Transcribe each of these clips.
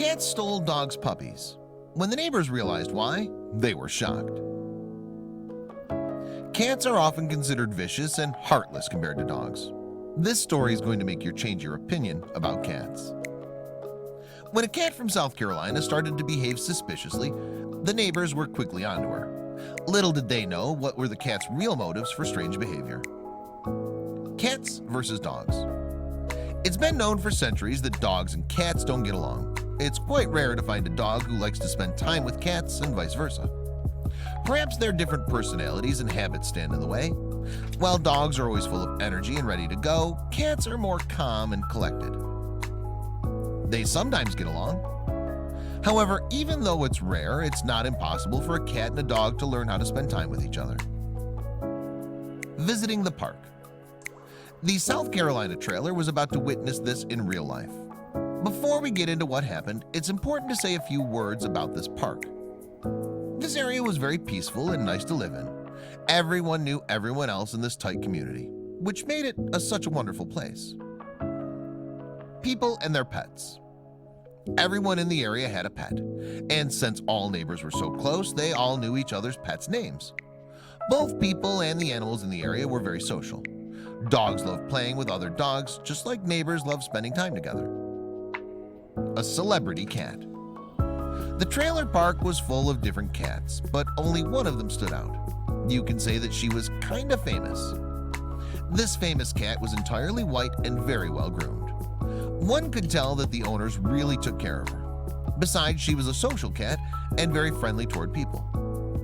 Cats stole dogs' puppies. When the neighbors realized why, they were shocked. Cats are often considered vicious and heartless compared to dogs. This story is going to make you change your opinion about cats. When a cat from South Carolina started to behave suspiciously, the neighbors were quickly onto her. Little did they know what were the cat's real motives for strange behavior. Cats versus dogs. It's been known for centuries that dogs and cats don't get along. It's quite rare to find a dog who likes to spend time with cats and vice versa. Perhaps their different personalities and habits stand in the way. While dogs are always full of energy and ready to go, cats are more calm and collected. They sometimes get along. However, even though it's rare, it's not impossible for a cat and a dog to learn how to spend time with each other. Visiting the park. The South Carolina trailer was about to witness this in real life. Before we get into what happened, it's important to say a few words about this park. This area was very peaceful and nice to live in. Everyone knew everyone else in this tight community, which made it such a wonderful place. People and their pets. Everyone in the area had a pet, and since all neighbors were so close, they all knew each other's pets' names. Both people and the animals in the area were very social. Dogs love playing with other dogs, just like neighbors love spending time together. A celebrity cat. The trailer park was full of different cats, but only one of them stood out. You can say that she was kinda famous. This famous cat was entirely white and very well groomed. One could tell that the owners really took care of her. Besides, she was a social cat and very friendly toward people.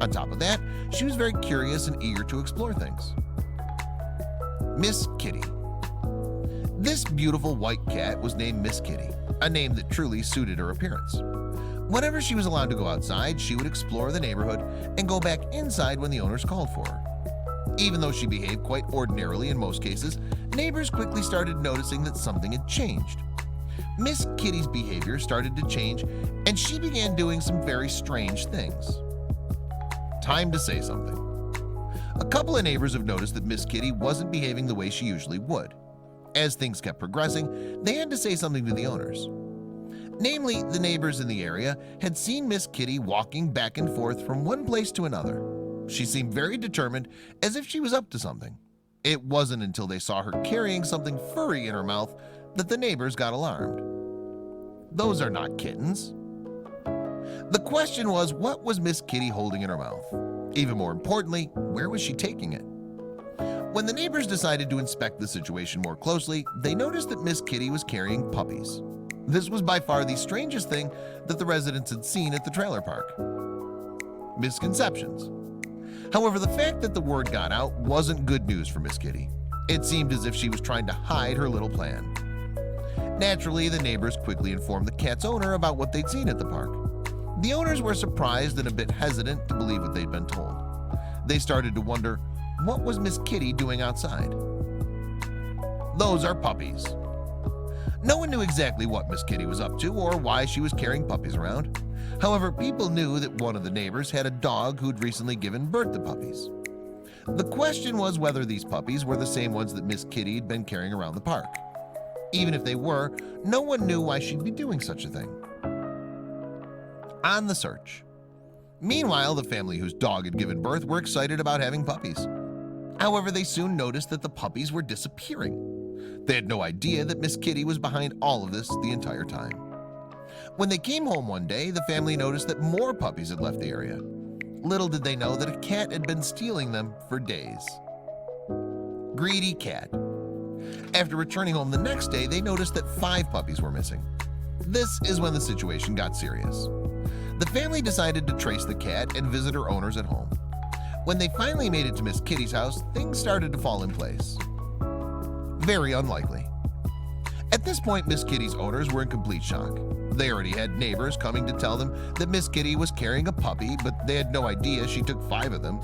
On top of that, she was very curious and eager to explore things. Miss Kitty. This beautiful white cat was named Miss Kitty, a name that truly suited her appearance. Whenever she was allowed to go outside, she would explore the neighborhood and go back inside when the owners called for her. Even though she behaved quite ordinarily in most cases, neighbors quickly started noticing that something had changed. Miss Kitty's behavior started to change, and she began doing some very strange things. Time to say something. A couple of neighbors have noticed that Miss Kitty wasn't behaving the way she usually would. As things kept progressing, they had to say something to the owners. Namely, the neighbors in the area had seen Miss Kitty walking back and forth from one place to another. She seemed very determined, as if she was up to something. It wasn't until they saw her carrying something furry in her mouth that the neighbors got alarmed. Those are not kittens. The question was, what was Miss Kitty holding in her mouth? Even more importantly, where was she taking it? When the neighbors decided to inspect the situation more closely, they noticed that Miss Kitty was carrying puppies. This was by far the strangest thing that the residents had seen at the trailer park. Misconceptions. However, the fact that the word got out wasn't good news for Miss Kitty. It seemed as if she was trying to hide her little plan. Naturally, the neighbors quickly informed the cat's owner about what they'd seen at the park. The owners were surprised and a bit hesitant to believe what they'd been told. They started to wonder, what was Miss Kitty doing outside? Those are puppies. No one knew exactly what Miss Kitty was up to or why she was carrying puppies around. However, people knew that one of the neighbors had a dog who'd recently given birth to puppies. The question was whether these puppies were the same ones that Miss Kitty had been carrying around the park. Even if they were, no one knew why she'd be doing such a thing. On the search. Meanwhile, the family whose dog had given birth were excited about having puppies. However, they soon noticed that the puppies were disappearing. They had no idea that Miss Kitty was behind all of this the entire time. When they came home one day, the family noticed that more puppies had left the area. Little did they know that a cat had been stealing them for days. Greedy cat. After returning home the next day, they noticed that 5 puppies were missing. This is when the situation got serious. The family decided to trace the cat and visit her owners at home. When they finally made it to Miss Kitty's house, things started to fall in place. Very unlikely. At this point, Miss Kitty's owners were in complete shock. They already had neighbors coming to tell them that Miss Kitty was carrying a puppy, but they had no idea she took 5 of them.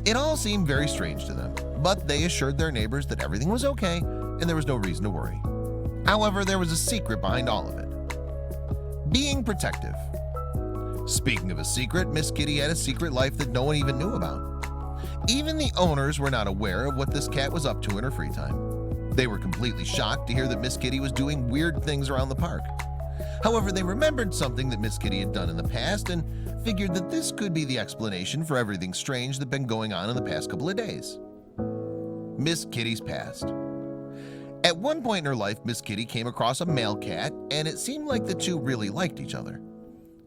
It all seemed very strange to them, but they assured their neighbors that everything was okay and there was no reason to worry. However, there was a secret behind all of it. Being protective. Speaking of a secret, Miss Kitty had a secret life that no one even knew about. Even the owners were not aware of what this cat was up to in her free time. They were completely shocked to hear that Miss Kitty was doing weird things around the park. However, they remembered something that Miss Kitty had done in the past and figured that this could be the explanation for everything strange that had been going on in the past couple of days. Miss Kitty's past. At one point in her life, Miss Kitty came across a male cat, and it seemed like the two really liked each other.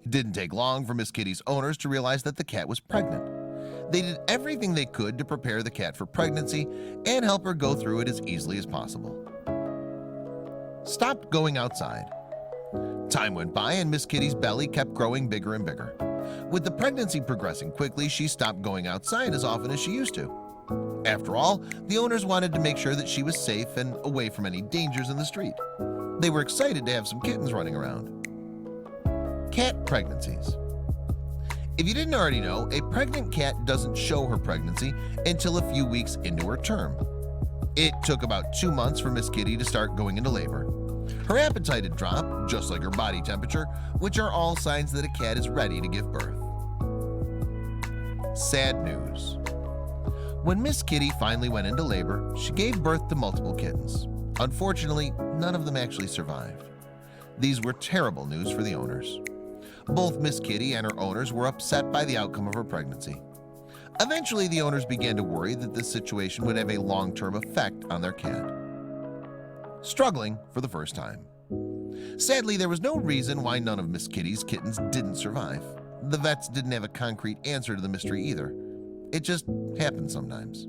It didn't take long for Miss Kitty's owners to realize that the cat was pregnant. They did everything they could to prepare the cat for pregnancy and help her go through it as easily as possible. Stopped going outside. Time went by and Miss Kitty's belly kept growing bigger and bigger. With the pregnancy progressing quickly, she stopped going outside as often as she used to. After all, the owners wanted to make sure that she was safe and away from any dangers in the street. They were excited to have some kittens running around. Cat pregnancies. If you didn't already know, a pregnant cat doesn't show her pregnancy until a few weeks into her term. It took about 2 months for Miss Kitty to start going into labor. Her appetite had dropped, just like her body temperature, which are all signs that a cat is ready to give birth. Sad news. When Miss Kitty finally went into labor, she gave birth to multiple kittens. Unfortunately, none of them actually survived. These were terrible news for the owners. Both Miss Kitty and her owners were upset by the outcome of her pregnancy. Eventually, the owners began to worry that this situation would have a long-term effect on their cat. Struggling for the first time. Sadly, there was no reason why none of Miss Kitty's kittens didn't survive. The vets didn't have a concrete answer to the mystery either. It just happens sometimes.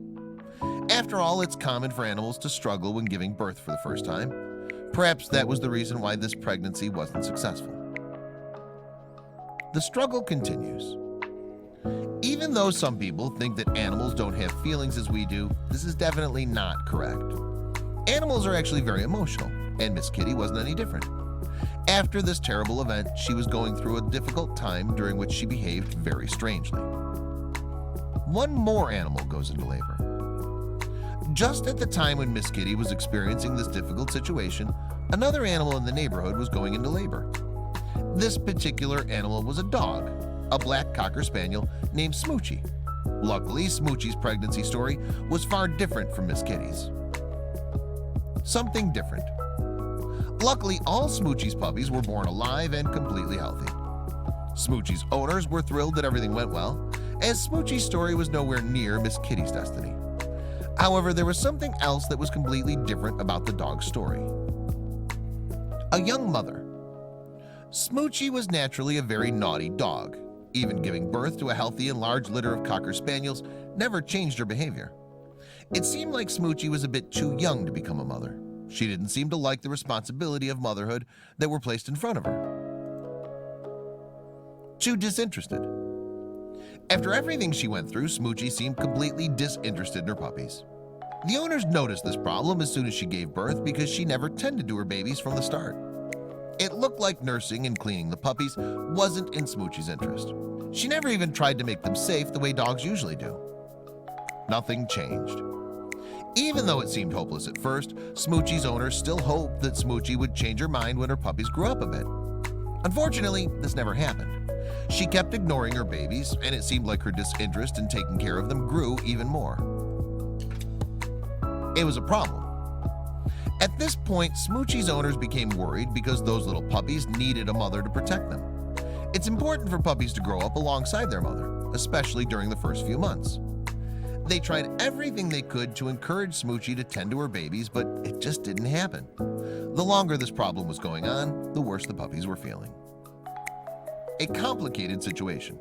After all, it's common for animals to struggle when giving birth for the first time. Perhaps that was the reason why this pregnancy wasn't successful. The struggle continues. Even though some people think that animals don't have feelings as we do, this is definitely not correct. Animals are actually very emotional, and Miss Kitty wasn't any different. After this terrible event, she was going through a difficult time during which she behaved very strangely. One more animal goes into labor. Just at the time when Miss Kitty was experiencing this difficult situation, another animal in the neighborhood was going into labor. This particular animal was a dog, a black Cocker Spaniel named Smoochie. Luckily, Smoochie's pregnancy story was far different from Miss Kitty's. Something different. Luckily, all Smoochie's puppies were born alive and completely healthy. Smoochie's owners were thrilled that everything went well, as Smoochie's story was nowhere near Miss Kitty's destiny. However, there was something else that was completely different about the dog's story. A young mother. Smoochie was naturally a very naughty dog. Even giving birth to a healthy and large litter of Cocker Spaniels never changed her behavior. It seemed like Smoochie was a bit too young to become a mother. She didn't seem to like the responsibility of motherhood that were placed in front of her. Too disinterested. After everything she went through, Smoochie seemed completely disinterested in her puppies. The owners noticed this problem as soon as she gave birth because she never tended to her babies from the start. It looked like nursing and cleaning the puppies wasn't in Smoochie's interest. She never even tried to make them safe the way dogs usually do. Nothing changed. Even though it seemed hopeless at first, Smoochie's owners still hoped that Smoochie would change her mind when her puppies grew up a bit. Unfortunately, this never happened. She kept ignoring her babies, and it seemed like her disinterest in taking care of them grew even more. It was a problem. At this point, Smoochie's owners became worried because those little puppies needed a mother to protect them. It's important for puppies to grow up alongside their mother, especially during the first few months. They tried everything they could to encourage Smoochie to tend to her babies, but it just didn't happen. The longer this problem was going on, the worse the puppies were feeling. A complicated situation.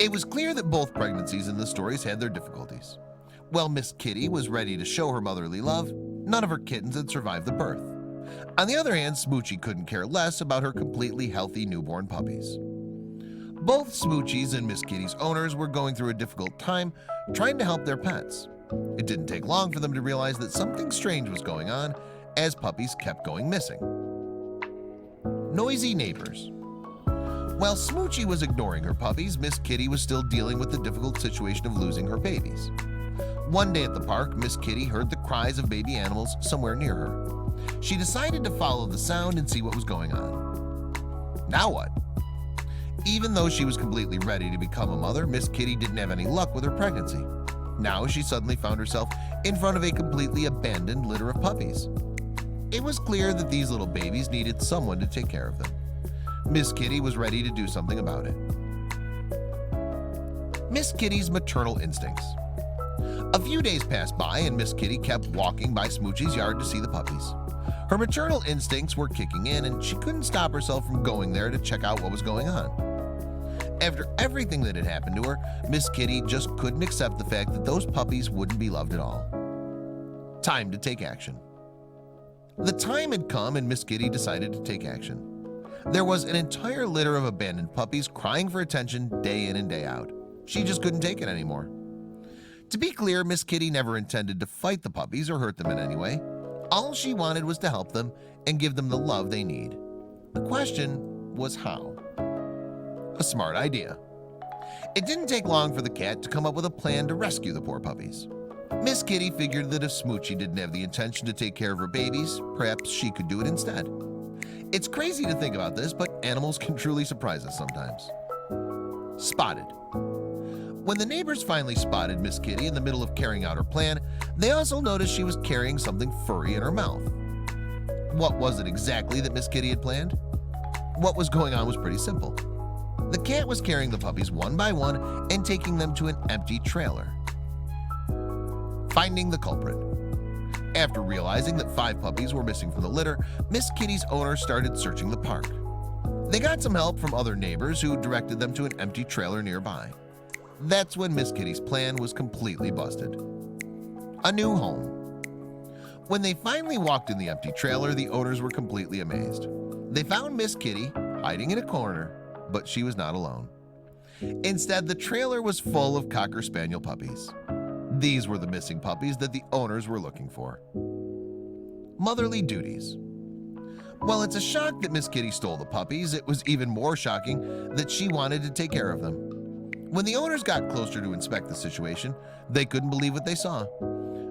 It was clear that both pregnancies in the stories had their difficulties. While Miss Kitty was ready to show her motherly love, none of her kittens had survived the birth. On the other hand, Smoochie couldn't care less about her completely healthy newborn puppies. Both Smoochie's and Miss Kitty's owners were going through a difficult time trying to help their pets. It didn't take long for them to realize that something strange was going on as puppies kept going missing. Noisy neighbors. While Smoochie was ignoring her puppies, Miss Kitty was still dealing with the difficult situation of losing her babies. One day at the park, Miss Kitty heard the cries of baby animals somewhere near her. She decided to follow the sound and see what was going on. Now what? Even though she was completely ready to become a mother, Miss Kitty didn't have any luck with her pregnancy. Now she suddenly found herself in front of a completely abandoned litter of puppies. It was clear that these little babies needed someone to take care of them. Miss Kitty was ready to do something about it. Miss Kitty's maternal instincts. A few days passed by and Miss Kitty kept walking by Smoochie's yard to see the puppies. Her maternal instincts were kicking in and she couldn't stop herself from going there to check out what was going on. After everything that had happened to her, Miss Kitty just couldn't accept the fact that those puppies wouldn't be loved at all. Time to take action. The time had come and Miss Kitty decided to take action. There was an entire litter of abandoned puppies crying for attention day in and day out. She just couldn't take it anymore. To be clear, Miss Kitty never intended to fight the puppies or hurt them in any way. All she wanted was to help them and give them the love they need. The question was how. A smart idea. It didn't take long for the cat to come up with a plan to rescue the poor puppies. Miss Kitty figured that if Smoochie didn't have the intention to take care of her babies, perhaps she could do it instead. It's crazy to think about this, but animals can truly surprise us sometimes. Spotted. When the neighbors finally spotted Miss Kitty in the middle of carrying out her plan, they also noticed she was carrying something furry in her mouth. What was it exactly that Miss Kitty had planned? What was going on was pretty simple. The cat was carrying the puppies one by one and taking them to an empty trailer. Finding the culprit. After realizing that 5 puppies were missing from the litter, Miss Kitty's owner started searching the park. They got some help from other neighbors who directed them to an empty trailer nearby. That's when Miss Kitty's plan was completely busted. A new home. When they finally walked in the empty trailer, the owners were completely amazed. They found Miss Kitty hiding in a corner, but she was not alone. Instead, the trailer was full of Cocker Spaniel puppies. These were the missing puppies that the owners were looking for. Motherly duties. While it's a shock that Miss Kitty stole the puppies, it was even more shocking that she wanted to take care of them. When the owners got closer to inspect the situation, they couldn't believe what they saw.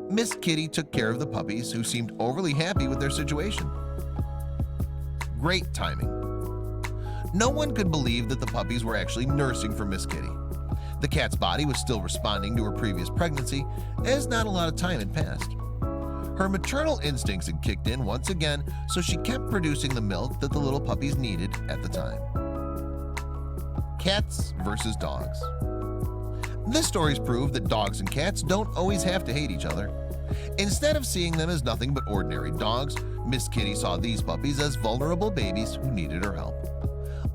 Miss Kitty took care of the puppies, who seemed overly happy with their situation. Great timing. No one could believe that the puppies were actually nursing for Miss Kitty. The cat's body was still responding to her previous pregnancy, as not a lot of time had passed. Her maternal instincts had kicked in once again, so she kept producing the milk that the little puppies needed at the time. Cats versus dogs. This story's proved that dogs and cats don't always have to hate each other. Instead of seeing them as nothing but ordinary dogs, Miss Kitty saw these puppies as vulnerable babies who needed her help.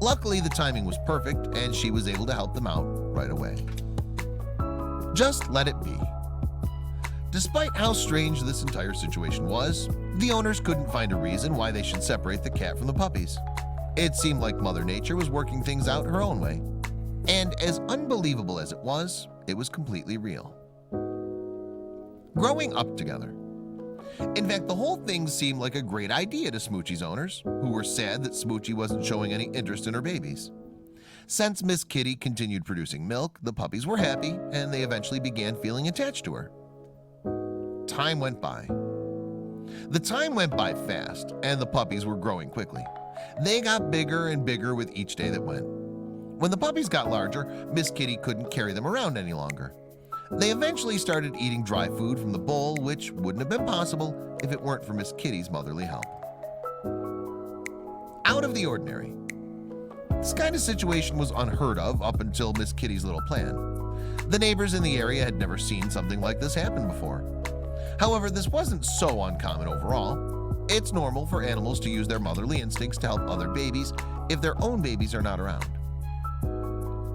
Luckily, the timing was perfect and she was able to help them out right away. Just let it be. Despite how strange this entire situation was, the owners couldn't find a reason why they should separate the cat from the puppies. It seemed like Mother Nature was working things out her own way. And as unbelievable as it was completely real. Growing up together. In fact, the whole thing seemed like a great idea to Smoochie's owners, who were sad that Smoochie wasn't showing any interest in her babies. Since Miss Kitty continued producing milk, the puppies were happy and they eventually began feeling attached to her. Time went by. The time went by fast and the puppies were growing quickly. They got bigger and bigger with each day that went. When the puppies got larger, Miss Kitty couldn't carry them around any longer. They eventually started eating dry food from the bowl, which wouldn't have been possible if it weren't for Miss Kitty's motherly help. Out of the ordinary. This kind of situation was unheard of up until Miss Kitty's little plan. The neighbors in the area had never seen something like this happen before. However, this wasn't so uncommon overall. It's normal for animals to use their motherly instincts to help other babies if their own babies are not around.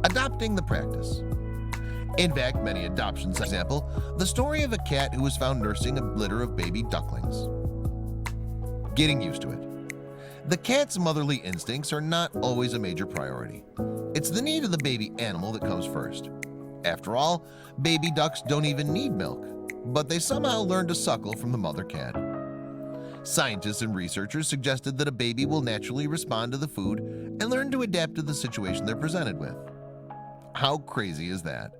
Adopting the practice. In fact, many adoptions, for example, the story of a cat who was found nursing a litter of baby ducklings. Getting used to it. The cat's motherly instincts are not always a major priority. It's the need of the baby animal that comes first. After all, baby ducks don't even need milk, but they somehow learn to suckle from the mother cat. Scientists and researchers suggested that a baby will naturally respond to the food and learn to adapt to the situation they're presented with. How crazy is that?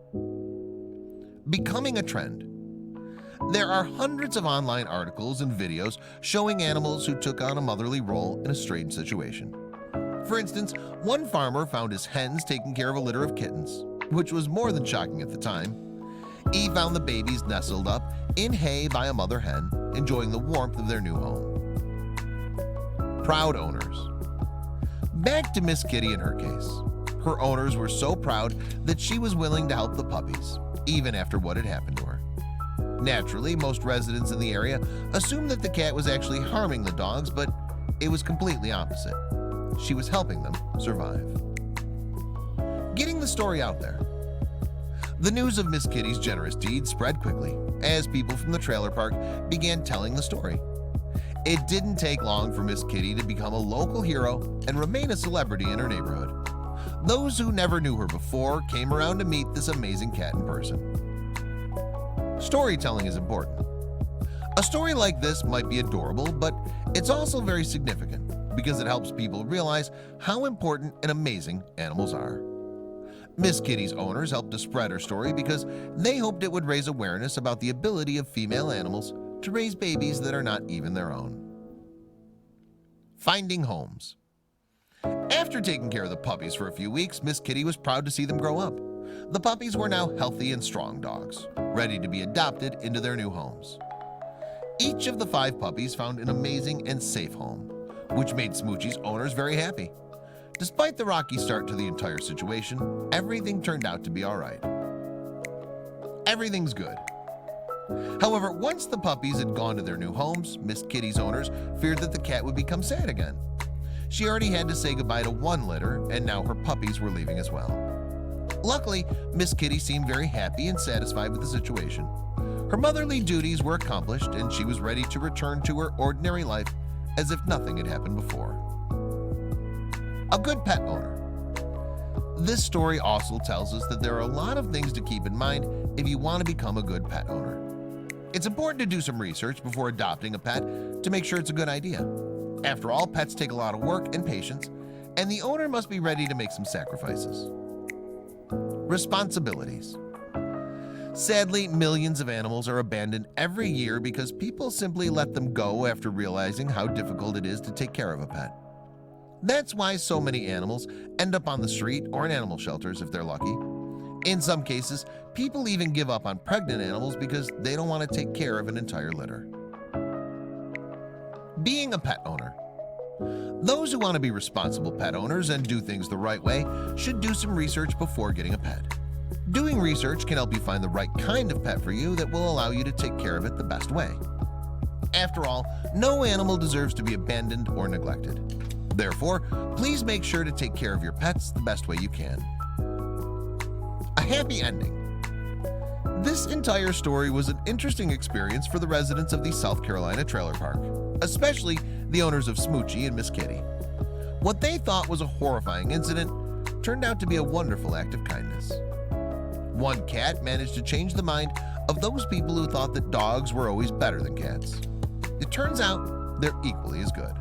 Becoming a trend. There are hundreds of online articles and videos showing animals who took on a motherly role in a strange situation. For instance, one farmer found his hens taking care of a litter of kittens, which was more than shocking at the time. He found the babies nestled up in hay by a mother hen, enjoying the warmth of their new home. Proud owners. Back to Miss Kitty and her case. Her owners were so proud that she was willing to help the puppies, even after what had happened to her. Naturally, most residents in the area assumed that the cat was actually harming the dogs, but it was completely opposite. She was helping them survive. Getting the story out there. The news of Miss Kitty's generous deed spread quickly as people from the trailer park began telling the story. It didn't take long for Miss Kitty to become a local hero and remain a celebrity in her neighborhood. Those who never knew her before came around to meet this amazing cat in person. Storytelling is important. A story like this might be adorable, but it's also very significant because it helps people realize how important and amazing animals are. Miss Kitty's owners helped to spread her story because they hoped it would raise awareness about the ability of female animals to raise babies that are not even their own. Finding homes. After taking care of the puppies for a few weeks, Miss Kitty was proud to see them grow up. The puppies were now healthy and strong dogs, ready to be adopted into their new homes. Each of the 5 puppies found an amazing and safe home, which made Smoochie's owners very happy. Despite the rocky start to the entire situation, everything turned out to be all right. Everything's good. However, once the puppies had gone to their new homes, Miss Kitty's owners feared that the cat would become sad again. She already had to say goodbye to one litter, and now her puppies were leaving as well. Luckily, Miss Kitty seemed very happy and satisfied with the situation. Her motherly duties were accomplished, and she was ready to return to her ordinary life as if nothing had happened before. A good pet owner. This story also tells us that there are a lot of things to keep in mind if you want to become a good pet owner. It's important to do some research before adopting a pet to make sure it's a good idea. After all, pets take a lot of work and patience, and the owner must be ready to make some sacrifices. Responsibilities. Sadly, millions of animals are abandoned every year because people simply let them go after realizing how difficult it is to take care of a pet. That's why so many animals end up on the street or in animal shelters if they're lucky. In some cases, people even give up on pregnant animals because they don't want to take care of an entire litter. Being a pet owner. Those who want to be responsible pet owners and do things the right way should do some research before getting a pet. Doing research can help you find the right kind of pet for you that will allow you to take care of it the best way. After all, no animal deserves to be abandoned or neglected. Therefore, please make sure to take care of your pets the best way you can. A happy ending. This entire story was an interesting experience for the residents of the South Carolina trailer park, especially the owners of Smoochie and Miss Kitty. What they thought was a horrifying incident turned out to be a wonderful act of kindness. One cat managed to change the mind of those people who thought that dogs were always better than cats. It turns out they're equally as good.